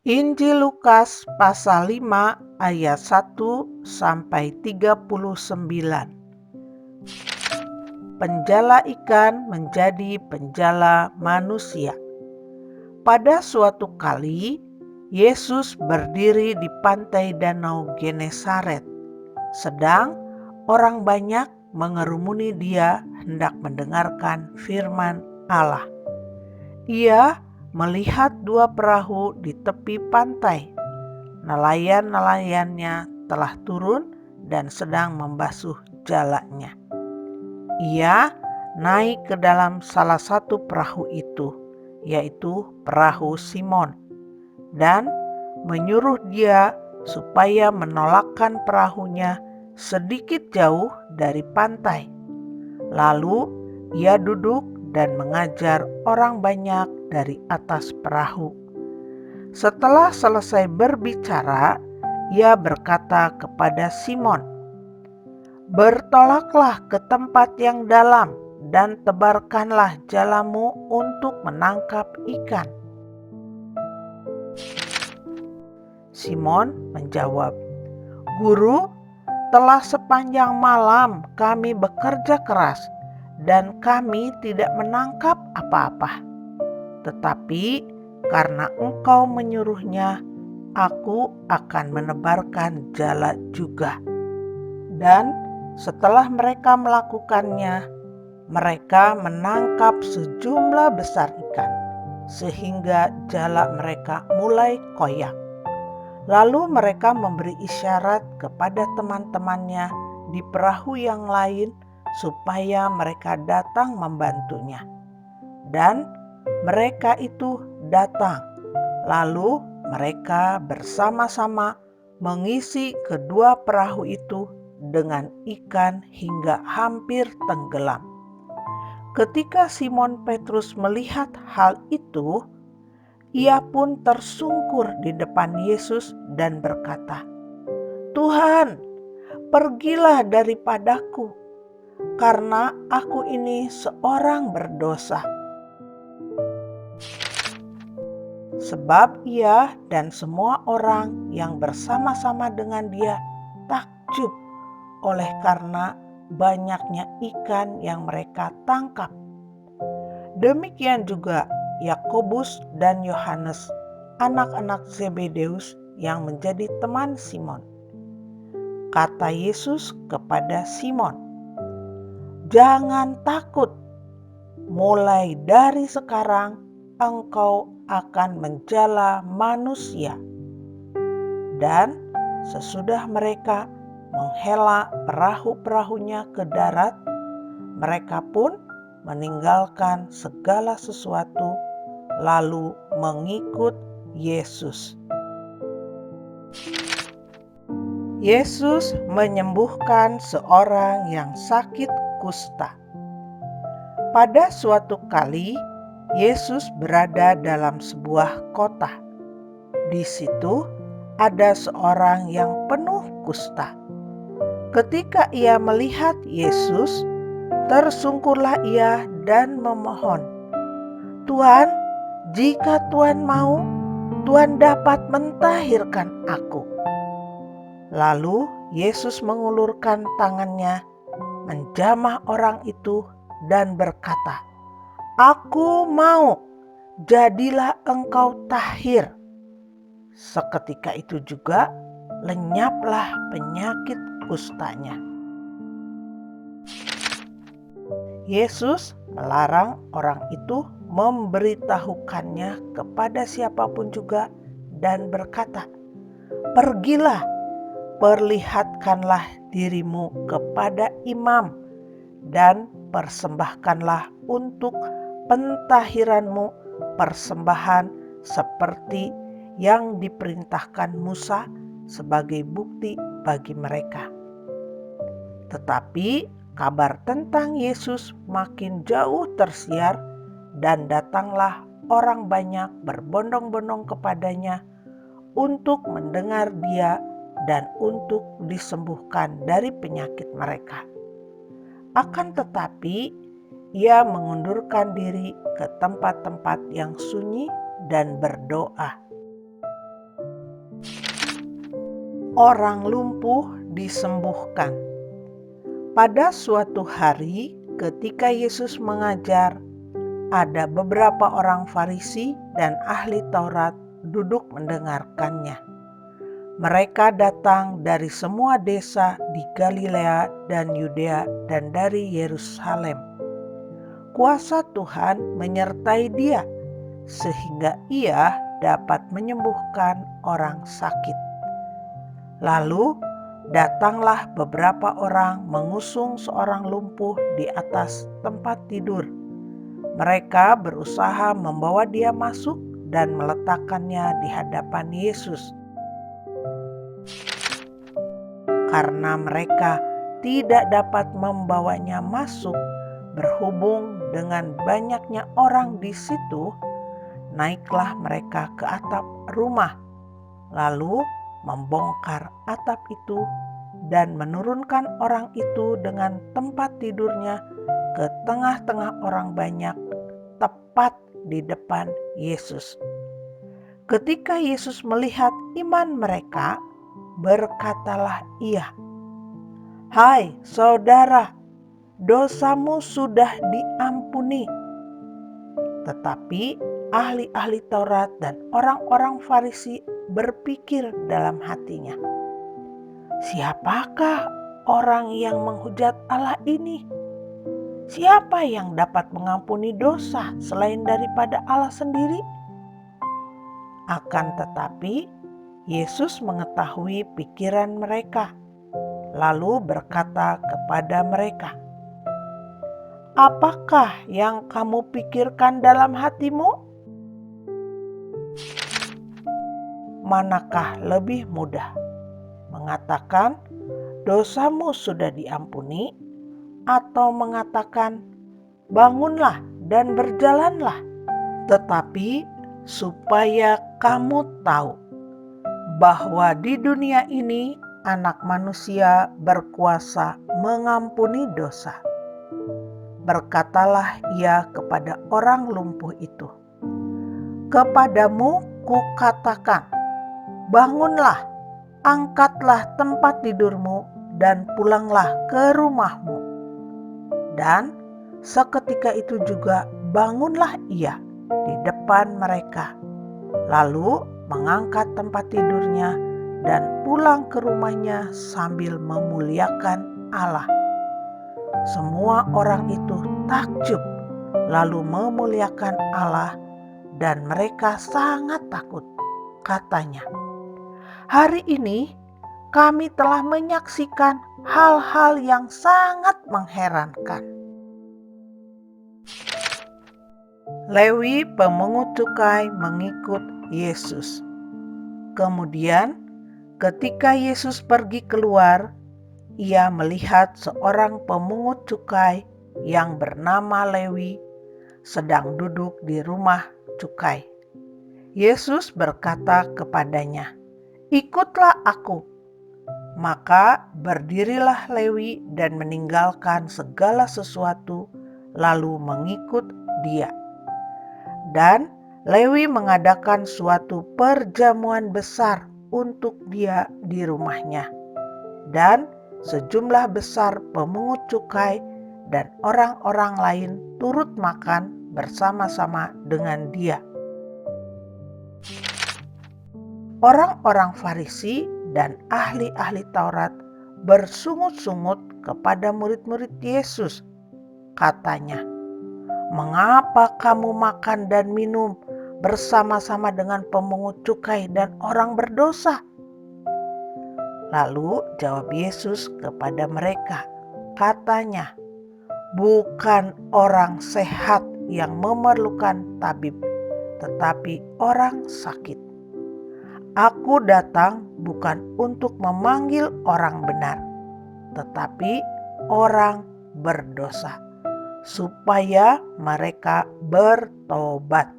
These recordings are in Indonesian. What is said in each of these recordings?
Injil Lukas pasal 5 ayat 1 sampai 39. Penjala ikan menjadi penjala manusia. Pada suatu kali, Yesus berdiri di pantai Danau Genesaret. Sedang orang banyak mengerumuni dia hendak mendengarkan firman Allah. Ia melihat dua perahu di tepi pantai. Nelayan-nelayannya telah turun dan sedang membasuh jalanya. Ia naik ke dalam salah satu perahu itu, yaitu perahu Simon, dan menyuruh dia supaya menolakkan perahunya sedikit jauh dari pantai. Lalu ia duduk dan mengajar orang banyak dari atas perahu. Setelah selesai berbicara, ia berkata kepada Simon, "Bertolaklah ke tempat yang dalam dan tebarkanlah jalamu untuk menangkap ikan." Simon menjawab, "Guru, telah sepanjang malam kami bekerja keras dan kami tidak menangkap apa-apa. Tetapi karena Engkau menyuruhnya, aku akan menebarkan jala juga." Dan setelah mereka melakukannya, mereka menangkap sejumlah besar ikan, sehingga jala mereka mulai koyak. Lalu mereka memberi isyarat kepada teman-temannya di perahu yang lain supaya mereka datang membantunya. Dan mereka itu datang. Lalu mereka bersama-sama mengisi kedua perahu itu dengan ikan hingga hampir tenggelam. Ketika Simon Petrus melihat hal itu, ia pun tersungkur di depan Yesus dan berkata, "Tuhan, pergilah daripadaku, karena aku ini seorang berdosa." Sebab ia dan semua orang yang bersama-sama dengan dia takjub oleh karena banyaknya ikan yang mereka tangkap. Demikian juga Yakobus dan Yohanes, anak-anak Zebedeus yang menjadi teman Simon. Kata Yesus kepada Simon, "Jangan takut, mulai dari sekarang engkau akan menjala manusia." Dan sesudah mereka menghela perahu-perahunya ke darat, mereka pun meninggalkan segala sesuatu lalu mengikut Yesus. Yesus menyembuhkan seorang yang sakit kusta. Pada suatu kali, Yesus berada dalam sebuah kota. Di situ ada seorang yang penuh kusta. Ketika ia melihat Yesus, tersungkurlah ia dan memohon, "Tuhan, jika Tuhan mau, Tuhan dapat mentahirkan aku." Lalu Yesus mengulurkan tangannya, menjamah orang itu dan berkata, "Aku mau, jadilah engkau tahir." Seketika itu juga lenyaplah penyakit kustanya. Yesus melarang orang itu memberitahukannya kepada siapapun juga dan berkata, "Pergilah, perlihatkanlah dirimu kepada imam dan persembahkanlah untuk pentahiranmu persembahan seperti yang diperintahkan Musa sebagai bukti bagi mereka." Tetapi kabar tentang Yesus makin jauh tersiar dan datanglah orang banyak berbondong-bondong kepadanya untuk mendengar dia dan untuk disembuhkan dari penyakit mereka. Akan tetapi, ia mengundurkan diri ke tempat-tempat yang sunyi dan berdoa. orang lumpuh disembuhkan. Pada suatu hari ketika Yesus mengajar, ada beberapa orang Farisi dan ahli Taurat duduk mendengarkannya. Mereka datang dari semua desa di Galilea dan Yudea dan dari Yerusalem. Kuasa Tuhan menyertai dia sehingga ia dapat menyembuhkan orang sakit. Lalu datanglah beberapa orang mengusung seorang lumpuh di atas tempat tidur. Mereka berusaha membawa dia masuk dan meletakkannya di hadapan Yesus. Karena mereka tidak dapat membawanya masuk berhubung dengan banyaknya orang di situ, naiklah mereka ke atap rumah, lalu membongkar atap itu dan menurunkan orang itu dengan tempat tidurnya ke tengah-tengah orang banyak, tepat di depan Yesus. Ketika Yesus melihat iman mereka, berkatalah ia, "Hai saudara, dosamu sudah diampuni." Tetapi ahli-ahli Taurat dan orang-orang Farisi berpikir dalam hatinya, "Siapakah orang yang menghujat Allah ini? Siapa yang dapat mengampuni dosa selain daripada Allah sendiri?" Akan tetapi Yesus mengetahui pikiran mereka, lalu berkata kepada mereka, "Apakah yang kamu pikirkan dalam hatimu? Manakah lebih mudah, mengatakan dosamu sudah diampuni, atau mengatakan bangunlah dan berjalanlah? Tetapi supaya kamu tahu bahwa di dunia ini Anak Manusia berkuasa mengampuni dosa." Berkatalah ia kepada orang lumpuh itu, "Kepadamu kukatakan, bangunlah, angkatlah tempat tidurmu dan pulanglah ke rumahmu." Dan seketika itu juga bangunlah ia di depan mereka, lalu mengangkat tempat tidurnya dan pulang ke rumahnya sambil memuliakan Allah. Semua orang itu takjub, lalu memuliakan Allah, dan mereka sangat takut. Katanya, "Hari ini kami telah menyaksikan hal-hal yang sangat mengherankan." Lewi pemungut cukai mengikut Yesus. Kemudian ketika Yesus pergi keluar, ia melihat seorang pemungut cukai yang bernama Lewi sedang duduk di rumah cukai. Yesus berkata kepadanya, "Ikutlah aku." Maka berdirilah Lewi dan meninggalkan segala sesuatu, lalu mengikut dia. Dan Lewi mengadakan suatu perjamuan besar untuk dia di rumahnya. Dan sejumlah besar pemungut cukai dan orang-orang lain turut makan bersama-sama dengan dia. Orang-orang Farisi dan ahli-ahli Taurat bersungut-sungut kepada murid-murid Yesus. Katanya, "Mengapa kamu makan dan minum bersama-sama dengan pemungut cukai dan orang berdosa?" Lalu jawab Yesus kepada mereka, katanya, "Bukan orang sehat yang memerlukan tabib, tetapi orang sakit. Aku datang bukan untuk memanggil orang benar, tetapi orang berdosa, supaya mereka bertobat."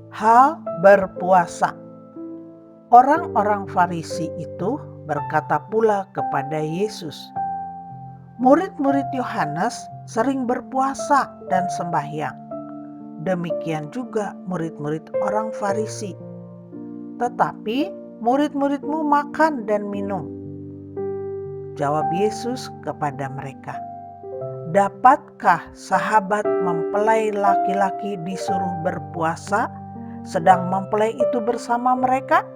Hal berpuasa. Orang-orang Farisi itu berkata pula kepada Yesus, "Murid-murid Yohanes sering berpuasa dan sembahyang. Demikian juga murid-murid orang Farisi. Tetapi murid-muridmu makan dan minum. Jawab Yesus kepada mereka, dapatkah sahabat mempelai laki-laki disuruh berpuasa, sedang mempelai itu bersama mereka?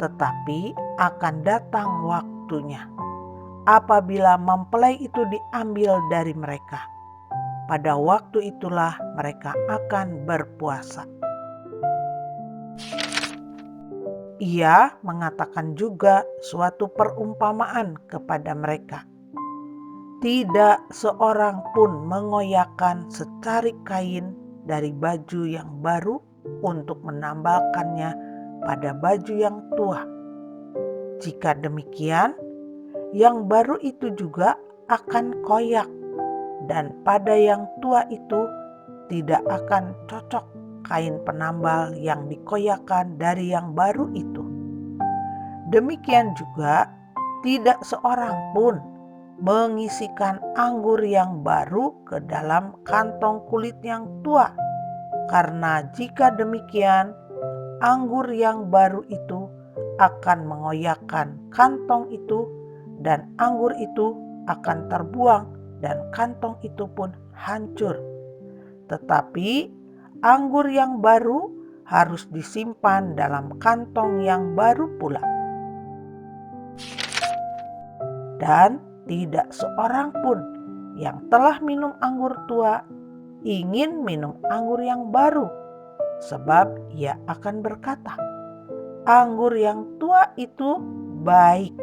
Tetapi akan datang waktunya apabila mempelai itu diambil dari mereka. Pada waktu itulah mereka akan berpuasa. Ia mengatakan juga suatu perumpamaan kepada mereka. Tidak seorang pun mengoyakkan secarik kain dari baju yang baru untuk menambalkannya pada baju yang tua. Jika demikian, yang baru itu juga akan koyak, dan pada yang tua itu tidak akan cocok kain penambal yang dikoyakkan dari yang baru itu. Demikian juga tidak seorang pun mengisikan anggur yang baru ke dalam kantong kulit yang tua, karena jika demikian anggur yang baru itu akan mengoyakkan kantong itu, dan anggur itu akan terbuang dan kantong itu pun hancur. Tetapi anggur yang baru harus disimpan dalam kantong yang baru pula. Dan tidak seorang pun yang telah minum anggur tua ingin minum anggur yang baru, sebab ia akan berkata, anggur yang tua itu baik